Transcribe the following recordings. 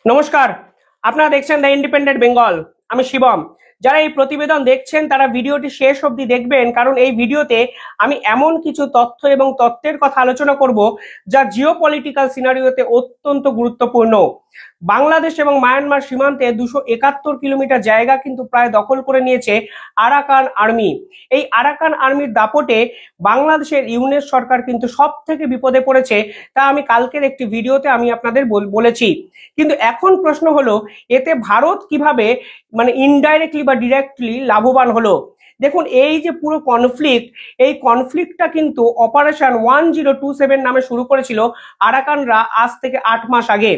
নমস্কার। আপনারা দেখছেন দ্য ইন্ডিপেন্ডেন্ট বেঙ্গল। আমি শিবম। যারা এই প্রতিবেদন দেখছেন তারা ভিডিওটি শেষ অবধি দেখবেন, কারণ এই ভিডিওতে আমি এমন কিছু তথ্য এবং তত্ত্বের কথা আলোচনা করব যা জিওপলিটিক্যাল সিনারিওতে অত্যন্ত গুরুত্বপূর্ণ। বাংলাদেশ এবং মায়ানমার সীমান্তে 271 কিলোমিটার জায়গা কিন্তু প্রায় দখল করে নিয়েছে আরাকান আর্মি। এই আরাকান আর্মির দাপটে বাংলাদেশের ইউনিট সরকার কিন্তু সব থেকে বিপদে পড়েছে, তা আমি কালকের একটি ভিডিওতে আমি আপনাদের বলেছি। কিন্তু এখন প্রশ্ন হলো, এতে ভারত কিভাবে মানে ইনডাইরেক্টলি বা ডিরেক্টলি লাভবান হলো। দেখুন, এই যে পুরো কনফ্লিক্ট, এই কনফ্লিক্টটা কিন্তু অপারেশন 1027 নামে শুরু করেছিল আরাকানরা আজ থেকে 8 মাস আগে।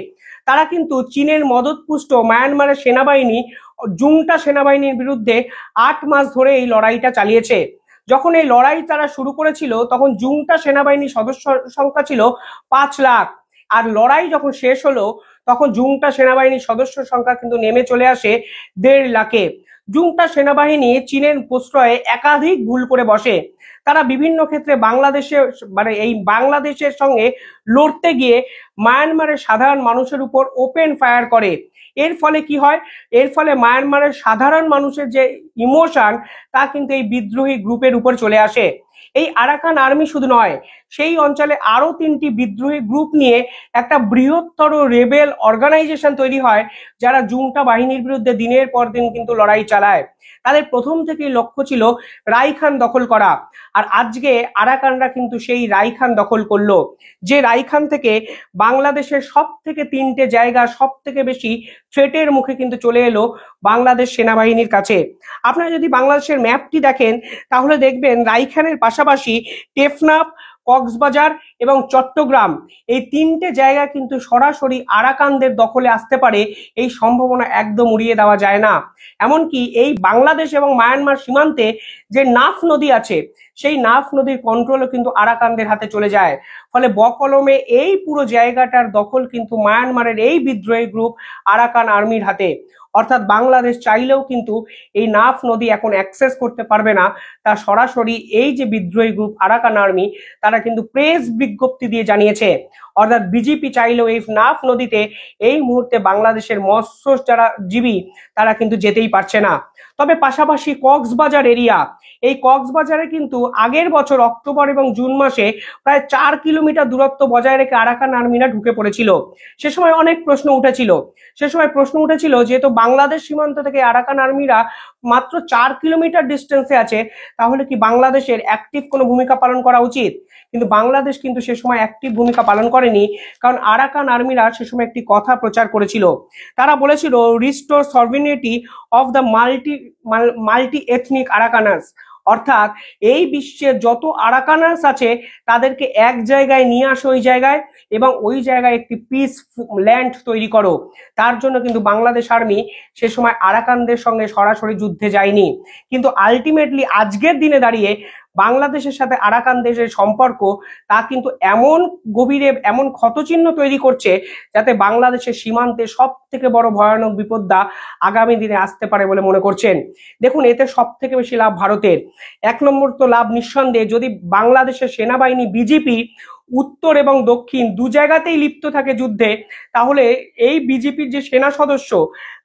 তারা কিন্তু চীনের মদতপুষ্ট মায়ানমারের সেনাবাহিনী, জুংটা সেনাবাহিনীর বিরুদ্ধে 8 মাস ধরে এই লড়াইটা চালিয়েছে। যখন এই লড়াই তারা শুরু করেছিল তখন জুংটা সেনাবাহিনীর সদস্য সংখ্যা ছিল 5 লাখ। আর লড়াই যখন শেষ হলো তখন জুংটা সেনাবাহিনীর সদস্য সংখ্যা কিন্তু নেমে চলে আসে 1.5 লাখে। জুংটা সেনাবাহিনী চীনের প্রশ্রয়ে একাধিক ভুল করে বসে। তারা বিভিন্ন ক্ষেত্রে বাংলাদেশের সঙ্গে লড়তে গিয়ে মায়ানমারের সাধারণ মানুষের উপর ওপেন ফায়ার করে। এর ফলে কি হয়? এর ফলে মায়ানমারের সাধারণ মানুষের যে ইমোশন, তা কিন্তু এই বিদ্রোহী গ্রুপের উপর চলে আসে। এই আরাকান আর্মি শুধু নয়, সেই অঞ্চলে আরো 3টি বিদ্রোহী গ্রুপ নিয়ে একটা বৃহত্তর রেবেল অর্গানাইজেশন তৈরি হয়, যারা জুংটা বাহিনীর বিরুদ্ধে দিনের পর দিন কিন্তু লড়াই চালায়। তাদের প্রথম থেকেই লক্ষ্য ছিল রাইখান দখল করা। আর আজকে আরাকানরা কিন্তু সেই রাইখান দখল করলো, যে রাইখান থেকে বাংলাদেশের সব থেকে 3টে জায়গা সব থেকে বেশি থ্রেটের মুখে কিন্তু চলে এলো বাংলাদেশ সেনাবাহিনীর কাছে। আপনারা যদি বাংলাদেশের ম্যাপটি দেখেন তাহলে দেখবেন রাইখানের পাশাপাশি টেকনাফ, কক্সবাজার এবং চট্টগ্রাম, এই 3টে জায়গা কিন্তু সরাসরি আরাকানদের দখলে আসতে পারে, এই সম্ভাবনা একদম উড়িয়ে দেওয়া যায় না। এমনকি এই বাংলাদেশ এবং মায়ানমার সীমান্তে যে নাফ নদী আছে, সেই নাফ নদীর কন্ট্রোলও কিন্তু আরাকানদের হাতে চলে যায়। ফলে বকলমে এই পুরো জায়গাটার দখল কিন্তু মায়ানমারের এই বিদ্রোহী গ্রুপ আরাকান আর্মির হাতে। অর্থাৎ বাংলাদেশ চাইলেও কিন্তু এই নাফ নদী এখন অ্যাক্সেস করতে পারবে না। তা সরাসরি এই যে বিদ্রোহী গ্রুপ আরাকান আর্মি, তারা কিন্তু প্রেস বিজ্ঞপ্তি দিয়ে জানিয়েছে। অর্থাৎ বিজেপি চাইলেও এই নাফ নদীতে এই মুহূর্তে বাংলাদেশের মৎস্য যারা জীবী, তারা কিন্তু যেতেই পারছে না। তবে পাশাপাশি কক্সবাজার এরিয়া, এই কক্সবাজারে কিন্তু আগের বছর অক্টোবর এবং জুন মাসে প্রায় 4 কিলোমিটার দূরত্ব বজায় রেখে আরাকান আর্মিরা ঢুকে পড়েছিল। সে সময় অনেক প্রশ্ন উঠেছিল যেহেতু বাংলাদেশ সীমান্ত থেকে আরাকান আর্মিরা মাত্র 4 কিলোমিটার ডিস্টেন্সে আছে, তাহলে কি বাংলাদেশের অ্যাক্টিভ কোনো ভূমিকা পালন করা উচিত? কিন্তু বাংলাদেশ কিন্তু সে সময় অ্যাক্টিভ ভূমিকা পালন করেনি, কারণ আরাকান আর্মিরা সে সময় একটি কথা প্রচার করেছিল। তারা বলেছিল restore sovereignty of the multi ethnic Arakanese. অর্থাৎ এই বিশ্বের যত আরাকানাস আছে তাদেরকে এক জায়গায় নিয়ে আসো ওই জায়গায়, এবং ওই জায়গায় একটি পিস ল্যান্ড তৈরি করো। তার জন্য কিন্তু বাংলাদেশ আর্মি সে সময় আরাকানদের সঙ্গে সরাসরি যুদ্ধে যায়নি। কিন্তু আলটিমেটলি আজকের দিনে দাঁড়িয়ে বাংলাদেশের সাথে আরাকান দেশের সম্পর্ক, তা কিন্তু এমন গভীরে এমন ক্ষতচিহ্ন তৈরি করছে, যাতে বাংলাদেশের সীমান্তে সব থেকে বড় ভয়ানক বিপদটা আগামী দিনে আসতে পারে বলে মনে করছেন। দেখুন, এতে সব থেকে বেশি লাভ ভারতের। 1 নম্বর তো লাভ নিঃসন্দেহে, যদি বাংলাদেশের সেনাবাহিনী বিজেপি উত্তর এবং দক্ষিণ দু জায়গাতেই লিপ্ত থাকে যুদ্ধে, তাহলে এই বিজেপির যে সেনা সদস্য,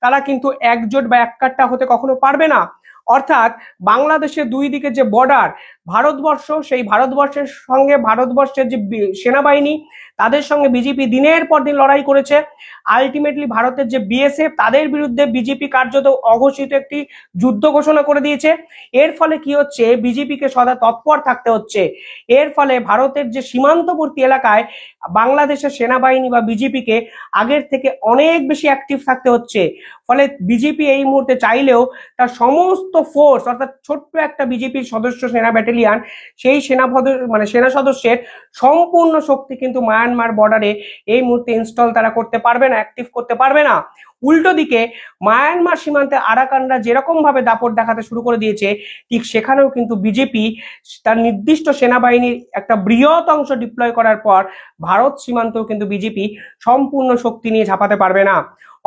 তারা কিন্তু একজোট বা এককাট্টা হতে কখনো পারবে না। অর্থাৎ বাংলাদেশের দুই দিকে যে বর্ডার, ভারতবর্ষ, সেই ভারতবর্ষের সঙ্গে ভারতবর্ষের যে সেনাবাহিনী, তাদের সঙ্গে বিজেপি দিনের পর দিন লড়াই করেছে। আলটিমেটলি ভারতের যে বিএসএফ, তাদের বিরুদ্ধে বিজেপি কার্যত অঘোষিত একটি যুদ্ধ ঘোষণা করে দিয়েছে। এর ফলে কি হচ্ছে? বিজেপিকে সদা তৎপর থাকতে হচ্ছে। এর ফলে ভারতের যে সীমান্তবর্তী এলাকায় বাংলাদেশের সেনাবাহিনী বা বিজেপিকে আগের থেকে অনেক বেশি অ্যাক্টিভ থাকতে হচ্ছে। ফলে বিজেপি এই মুহূর্তে চাইলেও তার সমস্ত ফোর্স, অর্থাৎ ছোট্ট একটা বিজেপির সদস্য সেনা ব্যাটালিয়ান, সেই সেনা সদস্যের সম্পূর্ণ শক্তি কিন্তু মায়ানমার বর্ডারে এই মুহূর্তে ইনস্টল তারা করতে পারবে না, অ্যাক্টিভ করতে পারবে না। উল্টো দিকে মায়ানমার সীমান্তে আরাকানরা যেরকম ভাবে দাপট দেখাতে শুরু করে দিয়েছে, ঠিক সেখানেও কিন্তু বিজেপি তার নির্দিষ্ট সেনাবাহিনীর একটা বৃহৎ অংশ ডিপ্লয় করার পর ভারত সীমান্তেও কিন্তু বিজেপি সম্পূর্ণ শক্তি নিয়ে ঝাঁপাতে পারবে না।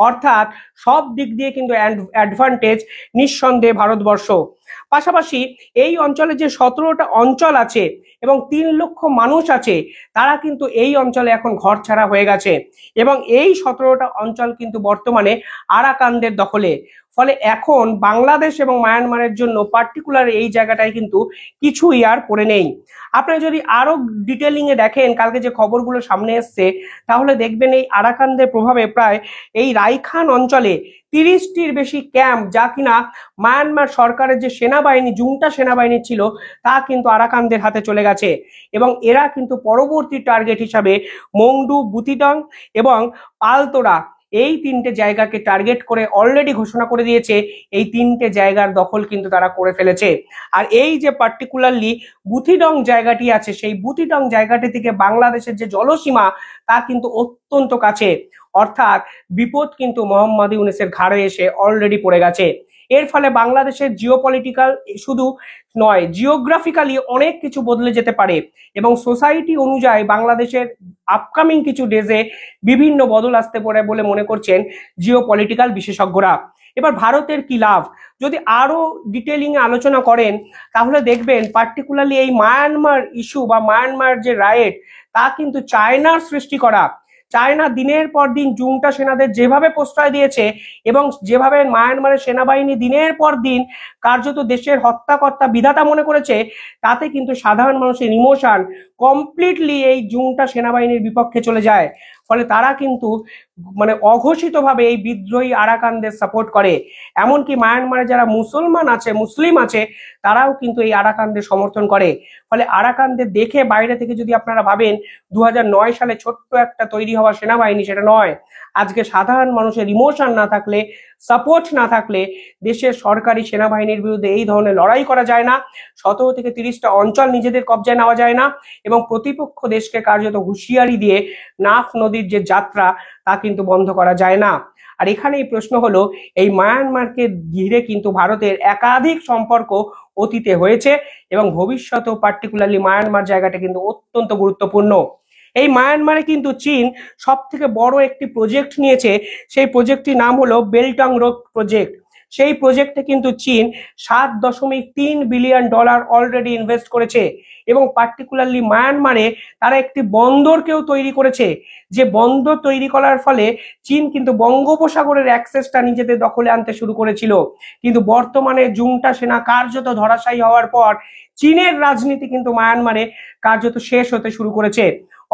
অর্থাৎ সব দিক দিয়ে কিন্তু অ্যাডভান্টেজ নিঃসন্দেহে ভারতবর্ষ। পাশাপাশি এই অঞ্চলে যে 17টা অঞ্চল আছে, এবং 3 লক্ষ মানুষ আছে, তারা কিন্তু এই অঞ্চলে এখন ঘরছাড়া হয়ে গেছে এবং এই 17টা অঞ্চল কিন্তু বর্তমানে আরাকানদের দখলে। ফলে এখন বাংলাদেশ এবং মায়ানমারের জন্য পার্টিকুলার এই জায়গাটায় কিন্তু কিছুই আর পড়ে নেই। আপনারা যদি আরো ডিটেলিং এ দেখেন কালকে যে খবরগুলো সামনে এসছে, তাহলে দেখবেন এই আরাকানদের প্রভাবে প্রায় এই রাইখান অঞ্চলে 30টির বেশি ক্যাম্প, যা কিনা মায়ানমার সরকারের যে সেনাবাহিনী, জুংটা সেনাবাহিনী ছিল, তা কিন্তু আরাকানদের হাতে চলে গেছে এবং এরা কিন্তু পরবর্তী টার্গেট হিসাবে মংডু, বুতিডং এবং পালতোরা এই 3টে জায়গাকে টার্গেট করে অলরেডি ঘোষণা করে দিয়েছে এই 3টে জায়গার দখল কিন্তু তারা করে ফেলেছে। আর এই যে পার্টিকুলারলি বুথিডং জায়গাটি আছে, সেই বুথিডং জায়গাটি থেকে বাংলাদেশের যে জলসীমা তা কিন্তু অত্যন্ত কাছে, অর্থাৎ বিপদ কিন্তু মোহাম্মদ ইউনূসের ঘাড়ে এসে অলরেডি পড়ে গেছে। এর ফলে বাংলাদেশের জিওপলিটিক্যাল শুধু নয়, জিওগ্রাফিক্যালি অনেক কিছু বদলে যেতে পারে এবং সোসাইটি অনুযায়ী বাংলাদেশের আপকামিং কিছু ডেজে বিভিন্ন বদল আসতে পারে বলে মনে করছেন জিওপলিটিক্যাল বিশেষজ্ঞরা। এবার ভারতের কি লাভ, যদি আরো ডিটেলিং এ আলোচনা করেন তাহলে দেখবেন পার্টিকুলারলি এই মায়ানমার ইস্যু বা মায়ানমার যে রাইট, তা কিন্তু চায়নার সৃষ্টি করা। চায়না দিনের পর দিন জুংটা সেনাদের যেভাবে প্রশ্রয় দিয়েছে এবং যেভাবে মায়ানমারের সেনাবাহিনী দিনের পর দিন কার্যত দেশের হত্যাকর্তা বিধাতা মনে করেছে, তাতে কিন্তু সাধারণ মানুষের ইমোশন কমপ্লিটলি এই জুংটা সেনাবাহিনীর বিপক্ষে চলে যায়। ফলে তারা কিন্তু মানে অঘোষিতভাবে এই বিদ্রোহী আরাকানদের সাপোর্ট করে। এমনকি মায়ানমারে যারা মুসলমান আছে, মুসলিম আছে, তারাও কিন্তু এই আরাকানদের সমর্থন করে। ফলে আরাকানদের দেখে বাইরে থেকে যদি আপনারা ভাবেন 2009 সালে ছোট্ট একটা তৈরি হওয়া সেনাবাহিনী, সেটা নয়। আজকে সাধারণ মানুষের ইমোশন না থাকলে, সাপোর্ট না থাকলে দেশের সরকারি সেনাবাহিনীর বিরুদ্ধে এই ধরনের লড়াই করা যায় না। 17 থেকে 30টা অঞ্চল নিজেদের কবজায় নেওয়া যায় না এবং প্রতিপক্ষ দেশকে কার্যত হুঁশিয়ারি দিয়ে নাফ নদীর যে যাত্রা তা কিন্তু বন্ধ করা যায় না। আর এখানেই প্রশ্ন হলো, এই মায়ানমারকে ঘিরে কিন্তু ভারতের একাধিক সম্পর্ক অতীতে হয়েছে এবং ভবিষ্যতেও পার্টিকুলারলি মায়ানমার জায়গাটা কিন্তু অত্যন্ত গুরুত্বপূর্ণ। এই মায়ানমারে কিন্তু চীন সব থেকে বড় একটি প্রজেক্ট নিয়েছে, সেই প্রজেক্টটির নাম হলো বেল্টং রোড প্রজেক্ট। সেই প্রজেক্টে কিন্তু চীন $7.3 বিলিয়ন অলরেডি ইনভেস্ট করেছে এবং পার্টিকুলারলি মায়ানমারে তারা একটি বন্দরকেও তৈরি করেছে। যে বন্দর তৈরি করার ফলে চীন কিন্তু বঙ্গোপসাগরের অ্যাক্সেসটা নিজেদের দখলে আনতে শুরু করেছিল, কিন্তু বর্তমানে জুংটা সেনা কার্যত ধরাশায়ী হওয়ার পর চীনের রাজনীতি কিন্তু মায়ানমারে কার্যত শেষ হতে শুরু করেছে।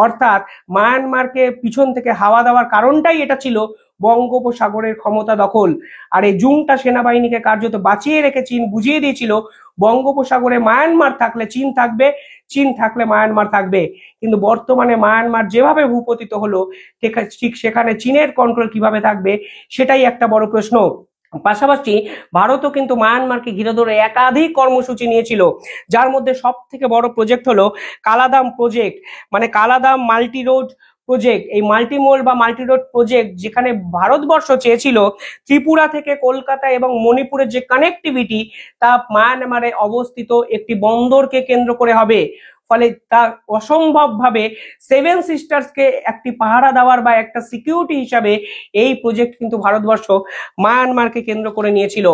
অর্থাৎ মায়ানমারকে পিছন থেকে হাওয়া দেওয়ার কারণটাই এটা ছিল বঙ্গোপসাগরের ক্ষমতা দখল। আর এই জুংটা সেনাবাহিনীকে কার্যত বাঁচিয়ে রেখে চীন বুঝিয়ে দিয়েছিল বঙ্গোপসাগরে মায়ানমার থাকলে চীন থাকবে, চীন থাকলে মায়ানমার থাকবে। কিন্তু বর্তমানে মায়ানমার যেভাবে ভূপতিত হলো, ঠিক সেখানে চীনের কন্ট্রোল কিভাবে থাকবে সেটাই একটা বড় প্রশ্ন। পাশাপাশি ভারতও কিন্তু মায়ানমারকে ঘিরে ধরে একাধিক কর্মসূচি নিয়েছিল, যার মধ্যে সব থেকে বড় প্রজেক্ট হলো কালাদাম প্রজেক্ট, মানে কালাদাম মাল্টি রোড প্রজেক্ট। এই মাল্টিমোল বা মাল্টি রোড প্রজেক্ট, যেখানে ভারতবর্ষ চেয়েছিল ত্রিপুরা থেকে কলকাতা এবং মণিপুরের যে কানেক্টিভিটি তা মায়ানমারে অবস্থিত একটি বন্দরকে কেন্দ্র করে হবে। ফলে তা অসম্ভবভাবে 7 সিস্টার্সকে একটি পাহারা দেওয়ার বা একটা সিকিউরিটি হিসাবে এই প্রজেক্ট কিন্তু ভারতবর্ষ মায়ানমারকে কেন্দ্র করে নিয়েছিল।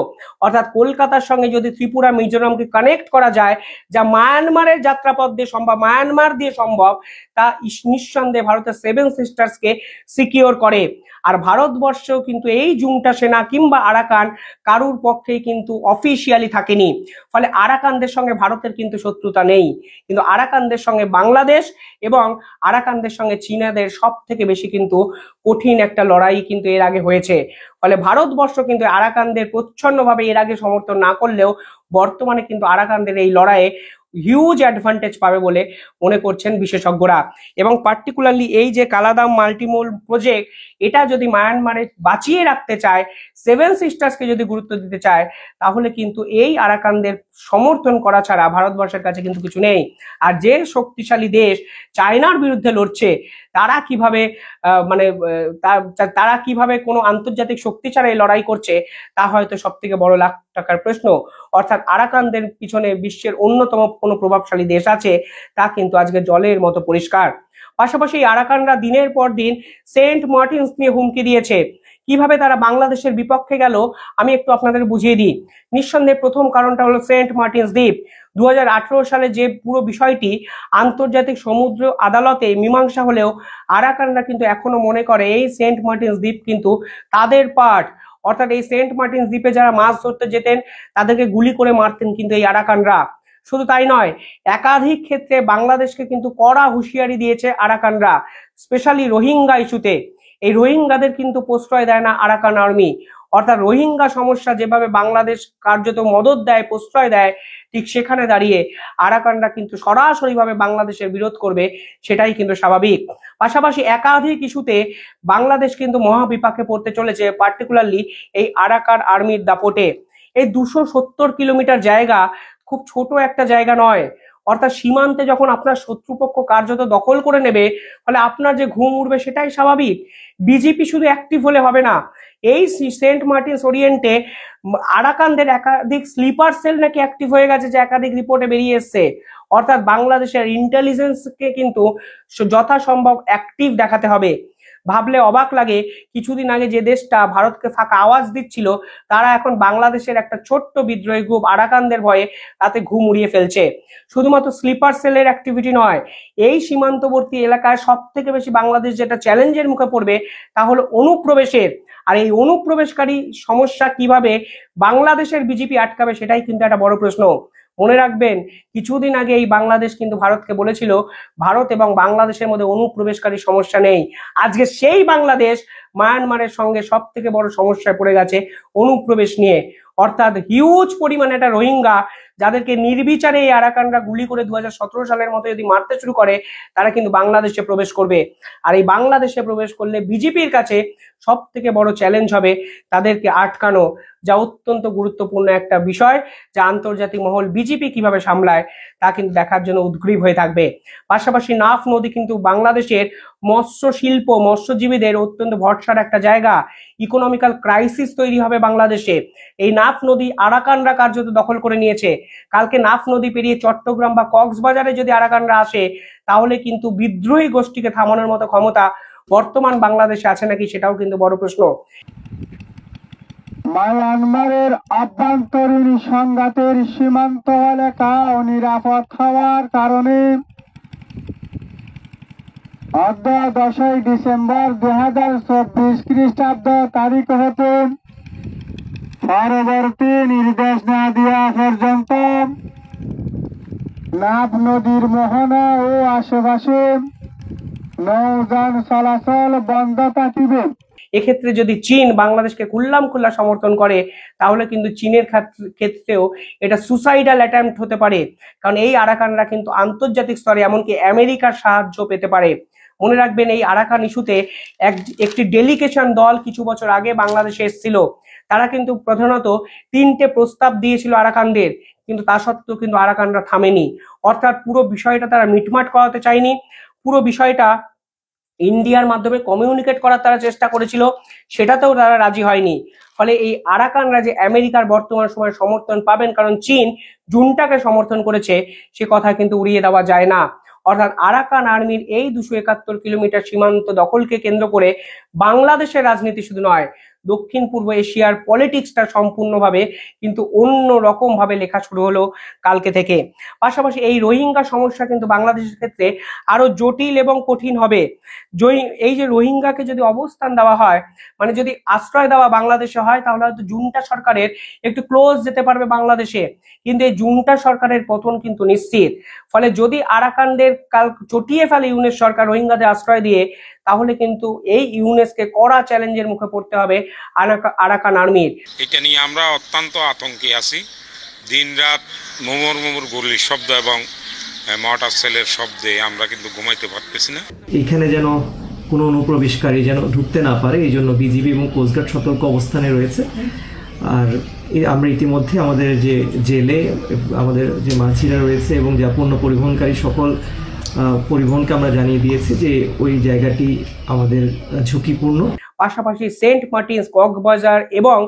অর্থাৎ কলকাতার সঙ্গে যদি ত্রিপুরা মিজোরামকে কানেক্ট করা যায়, যা মায়ানমারের যাত্রাপথ দিয়ে সম্ভব, মায়ানমার দিয়ে সম্ভব, তা নিঃসন্দেহে ভারতের 7 সিস্টার্সকে সিকিউর করে। আর ভারতবর্ষ কিন্তু এই জুংটা সেনা কিংবা আরাকান কারুর পক্ষেই কিন্তু অফিসিয়ালি থাকেনি। ফলে আরাকানদের সঙ্গে ভারতের কিন্তু শত্রুতা নেই, কিন্তু আরাকানদের সঙ্গে বাংলাদেশ এবং আরাকানদের সঙ্গে চীনাদের সব থেকে বেশি কিন্তু কঠিন একটা লড়াই কিন্তু এর আগে হয়েছে। ফলে ভারতবর্ষ কিন্তু আরাকানদের প্রচ্ছন্নভাবে এর আগে সমর্থন না করলেও বর্তমানে কিন্তু আরাকানদের এই লড়াইয়ে হিউজ অ্যাডভান্টেজ পাবে বলে মনে করছেন বিশেষজ্ঞরা। এবং পার্টিকুলারলি এই যে কালাদাম মাল্টিমোল প্রজেক্ট, এটা যদি মায়ানমারে বাঁচিয়ে রাখতে চায়, 7 সিস্টার্সকে যদি গুরুত্ব দিতে চায়, তাহলে কিন্তু এই আরাকানদের সমর্থন করা ছাড়া ভারতবর্ষের কাছে কিন্তু কিছু নেই। আর যে শক্তিশালী দেশ চায়নার বিরুদ্ধে লড়ছে, তারা কিভাবে তারা কিভাবে কোনো আন্তর্জাতিক শক্তি ছাড়া এই লড়াই করছে, তা হয়তো সব থেকে বড় লাখ টাকার প্রশ্ন। অর্থাৎ আরাকানদের পিছনে বিশ্বের অন্যতম কোনো প্রভাবশালী দেশ আছে, তা কিন্তু আজকে জলের মতো পরিষ্কার। পাশাপাশি আরাকানরা দিনের পর দিন সেন্ট মার্টিনস নিয়ে হুমকি দিয়েছে। কিভাবে তারা বাংলাদেশের বিপক্ষে গেল আমি একটু আপনাদের বুঝিয়ে দিই। নিঃসন্দেহে প্রথম কারণটা হলো সেন্ট মার্টিনস দ্বীপ। 2018 সালে যে পুরো বিষয়টি আন্তর্জাতিক সমুদ্র আদালতে মীমাংসা হলেও আরাকানরা কিন্তু এখনো মনে করে এই সেন্ট মার্টিনস দ্বীপ কিন্তু তাদের পার্ট। অর্থাৎ এই সেন্ট মার্টিনস দ্বীপে যারা মাছ ধরতে যেতেন তাদেরকে গুলি করে মারতেন কিন্তু এই আরাকানরা। শুধু তাই নয়, একাধিক ক্ষেত্রে বাংলাদেশকে কিন্তু কড়া হুঁশিয়ারি দিয়েছে আরাকানরা, স্পেশালি রোহিঙ্গা ইস্যুতে। এই রোহিঙ্গাদের কিন্তু প্রশ্রয় দেয় না আরাকান আর্মি। অর্থাৎ রোহিঙ্গা সমস্যা যেভাবে বাংলাদেশ কার্যত মদত দেয়, প্রশ্রয় দেয়, ঠিক সেখানে দাঁড়িয়ে আরাকানরা কিন্তু সরাসরিভাবে বাংলাদেশের বিরোধ করবে, সেটাই কিন্তু স্বাভাবিক। পাশাপাশি একাধিক ইস্যুতে বাংলাদেশ কিন্তু মহাবিপাকে পড়তে চলেছে, পার্টিকুলারলি এই আরাকান আর্মির দাপটে। এই 270 কিলোমিটার জায়গা খুব ছোট একটা জায়গা নয়। অর্থাৎ সীমান্তে যখন আপনার শত্রুপক্ষ কার্যত দখল করে নেবে, ফলে আপনার যে ঘুম উড়বে সেটাই স্বাভাবিক। বিজেপি শুধু অ্যাক্টিভ হলে হবে না, এই সেন্ট মার্টিনস ওরিয়েন্টে আরাকানদের একাধিক স্লিপার সেল নাকি অ্যাক্টিভ হয়ে গেছে, যে একাধিক রিপোর্টে বেরিয়ে এসছে। অর্থাৎ বাংলাদেশের ইন্টেলিজেন্সকে কিন্তু যথাসম্ভব অ্যাক্টিভ দেখাতে হবে। ভাবলে অবাক লাগে, কিছুদিন আগে যে দেশটা ভারতকে ফাঁকা আওয়াজ দিচ্ছিল, তারা এখন বাংলাদেশের একটা ছোট্ট বিদ্রোহী গ্রুপ আরাকানদের ভয়ে তাতে ঘুম উড়িয়ে ফেলছে। শুধুমাত্র স্লিপার সেলের অ্যাক্টিভিটি নয়, এই সীমান্তবর্তী এলাকায় সব থেকে বেশি বাংলাদেশ যেটা চ্যালেঞ্জের মুখে পড়বে তা হলো অনুপ্রবেশের। আর এই অনুপ্রবেশকারী সমস্যা কিভাবে বাংলাদেশের বিজেপি আটকাবে, সেটাই কিন্তু একটা বড় প্রশ্ন। মনে রাখবেন, কিছুদিন আগে এই বাংলাদেশ কিন্তু ভারতকে বলেছিল ভারত এবং বাংলাদেশের মধ্যে অনুপ্রবেশকারী সমস্যা নেই। আজকে সেই বাংলাদেশ মায়ানমারের সঙ্গে সব থেকে বড় সমস্যায় পড়ে গেছে অনুপ্রবেশ নিয়ে। অর্থাৎ হিউজ পরিমাণে একটা রোহিঙ্গা, যাদেরকে নির্বিচারে এই আরাকানরা গুলি করে 2017 সালের মতো যদি মারতে শুরু করে, তারা কিন্তু বাংলাদেশে প্রবেশ করবে। আর এই বাংলাদেশে প্রবেশ করলে বিজেপির কাছে সব থেকে বড় চ্যালেঞ্জ হবে তাদেরকে আটকানো, যা অত্যন্ত গুরুত্বপূর্ণ একটা বিষয়, যা আন্তর্জাতিক মহল বিজেপি কিভাবে সামলায় তা কিন্তু দেখার জন্য উদ্গ্রীব হয়ে থাকবে। পাশাপাশি নাফ নদী কিন্তু বাংলাদেশের মৎস্য শিল্প, মৎস্যজীবীদের অত্যন্ত ভরসার একটা জায়গা। ইকোনমিক্যাল ক্রাইসিস তৈরি হবে বাংলাদেশে। এই নাফ নদী আরাকানরা কার্যত দখল করে নিয়েছে। কালকে নাফ নদী পেরিয়ে চট্টগ্রাম বা কক্সবাজারে যদি আরাকানরা আসে, তাহলে কিন্তু বিদ্রোহী গোষ্ঠীকে থামানোর মতো ক্ষমতা বর্তমান বাংলাদেশে আছে নাকি, সেটাও কিন্তু বড় প্রশ্ন। মায়ানমারের আভ্যন্তরীণ সংঘাতের সীমান্ত এলাকা অনিরাপদ হওয়ার কারণে অদ্য 10 ডিসেম্বর 2024 খ্রিস্টাব্দ তারিখ হতে পরবর্তী নির্দেশ না দেওয়া পর্যন্ত নাফ নদীর মোহনা ও আশেপাশে নৌযান চলাচল বন্ধ থাকিবে। এক্ষেত্রে যদি চীন বাংলাদেশকে খুল্লাম খুল্লা সমর্থন করে, তাহলে কিন্তু চীনের ক্ষেত্রেও এটা সুসাইডাল অ্যাটেম্পট হতে পারে। কারণ এই আরাকানরা কিন্তু আন্তর্জাতিক স্তরে এমনকি আমেরিকার সাহায্য পেতে পারে। মনে রাখবেন, এই আরাকান ইস্যুতে একটি ডেলিগেশন দল কিছু বছর আগে বাংলাদেশে এসেছিল। তারা কিন্তু প্রধানত 3টে প্রস্তাব দিয়েছিল আরাকানদের, কিন্তু তা সত্ত্বেও কিন্তু আরাকানরা থামেনি। অর্থাৎ পুরো বিষয়টা তারা মিটমাট করাতে চায়নি, পুরো বিষয়টা ইন্ডিয়ার মাধ্যমে কমিউনিকেট করার তারা চেষ্টা করেছিল, সেটাতেও তারা রাজি হয়নি। ফলে এই আরাকানরা যে আমেরিকার বর্তমান সময়ে সমর্থন পাবেন, কারণ চীন জুনটাকে সমর্থন করেছে, সে কথা কিন্তু উড়িয়ে দেওয়া যায় না। অর্থাৎ আরাকান আর্মির এই 271 কিলোমিটার সীমান্ত দখলকে কেন্দ্র করে বাংলাদেশের রাজনীতি শুধু নয়, দক্ষিণ পূর্ব এশিয়ার পলিটিক্সটা সম্পূর্ণভাবে কিন্তু অন্য রকম ভাবে লেখা শুরু হলো কালকে থেকে। পাশাপাশি এই রোহিঙ্গা সমস্যা কিন্তু বাংলাদেশের ক্ষেত্রে আরো জটিল এবং কঠিন হবে। এই যে রোহিঙ্গাকে যদি অবস্থান দেওয়া হয়, মানে যদি আশ্রয় দেওয়া বাংলাদেশে হয়, তাহলে হয়তো জুনটা সরকারের একটু ক্লোজ যেতে পারবে বাংলাদেশে, কিন্তু এই জুনটা সরকারের পতন কিন্তু নিশ্চিত। ফলে যদি আরাকানদের কাল চটিয়ে ফেলে ইউনেস সরকার রোহিঙ্গাদের আশ্রয় দিয়ে, তাহলে কিন্তু এই ইউনেসকে কড়া চ্যালেঞ্জের মুখে পড়তে হবে আরাকান আর্মির। এটা নিয়ে আমরা অত্যন্ত আতঙ্কে আছি। দিন রাত মোমর গুলির শব্দ এবং মর্টার সেলের শব্দে আমরা কিন্তু ঘুমাইতে পারতেছি না। এখানে যেন কোনো অনুপ্রবেশকারী যেন ঢুকতে না পারে, এই জন্য বিজিবি এবং কোস্টগার্ড সতর্ক অবস্থানে রয়েছে। আর আমরা ইতিমধ্যে আমাদের যে জেলে আমাদের যে মাঝিরা রয়েছে এবং যা পণ্য পরিবহনকারী সকল পরিবহনকে আমরা জানিয়ে দিয়েছি যে ওই জায়গাটি আমাদের ঝুঁকিপূর্ণ। পাশাপাশি সেন্ট মার্টিনস, কক্সবাজার এবং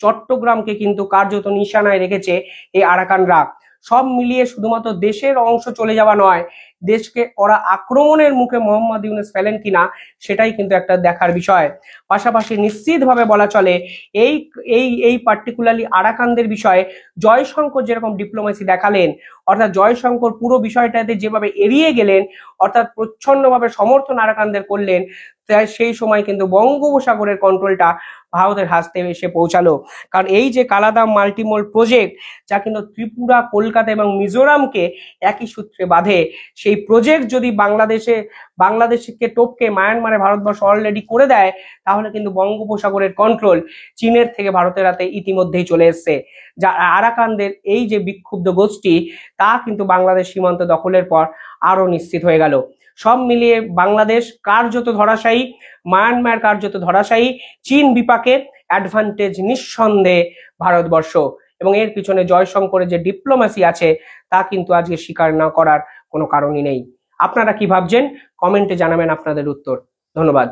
চট্টগ্রামকে কিন্তু কার্যত নিশানায় রেখেছে এই আরাকানরা। সব মিলিয়ে শুধুমাত্র দেশের অংশ চলে যাওয়া নয়, দেশকে ওরা আক্রমণের মুখে মোহাম্মদ ইউনূস ফেলেন কিনা সেটাই কিন্তু একটা দেখার বিষয়। পাশাপাশি নিশ্চিতভাবে বলা চলে এই এই এই পার্টিকুলারলি আরাকানদের বিষয়ে জয়শঙ্কর যেরকম ডিপ্লোমেসি দেখালেন, অর্থাৎ জয়শঙ্কর পুরো বিষয়টাতে যেভাবে এড়িয়ে গেলেন, অর্থাৎ প্রচ্ছন্নভাবে সমর্থন আরাকানদের করলেন, তাই সেই সময় কিন্তু বঙ্গোপসাগরের কন্ট্রোলটা ভারতের হাতে এসে পৌঁছালো। কারণ এই যে কালাদাম মাল্টিমোল প্রজেক্ট, যা কিন্তু ত্রিপুরা, কলকাতা এবং মিজোরামকে একই সূত্রে বাঁধে, সেই প্রজেক্ট যদি বাংলাদেশকে টপকে মায়ানমারে ভারতবর্ষ অলরেডি করে দেয়, তাহলে কিন্তু বঙ্গোপসাগরের কন্ট্রোল চীনের থেকে ভারতের হাতে ইতিমধ্যেই চলে এসছে। যা আরাকানদের এই যে বিক্ষুব্ধ গোষ্ঠী, তা কিন্তু বাংলাদেশ সীমান্ত দখলের পর আরো নিশ্চিত হয়ে গেল। সব মিলিয়ে বাংলাদেশ কার্যত ধরাশায়ী, মায়ানমার কার্যত ধরাশায়ী, চীন বিপাকে অ্যাডভান্টেজ নিঃসন্দেহে ভারতবর্ষ। এবং এর পিছনে জয়শঙ্করের যে ডিপ্লোমেসি আছে তা কিন্তু আজকে স্বীকার না করার কোনো কারণই নেই। আপনারা কি ভাবছেন? কমেন্টে জানাবেন আপনাদের উত্তর। ধন্যবাদ।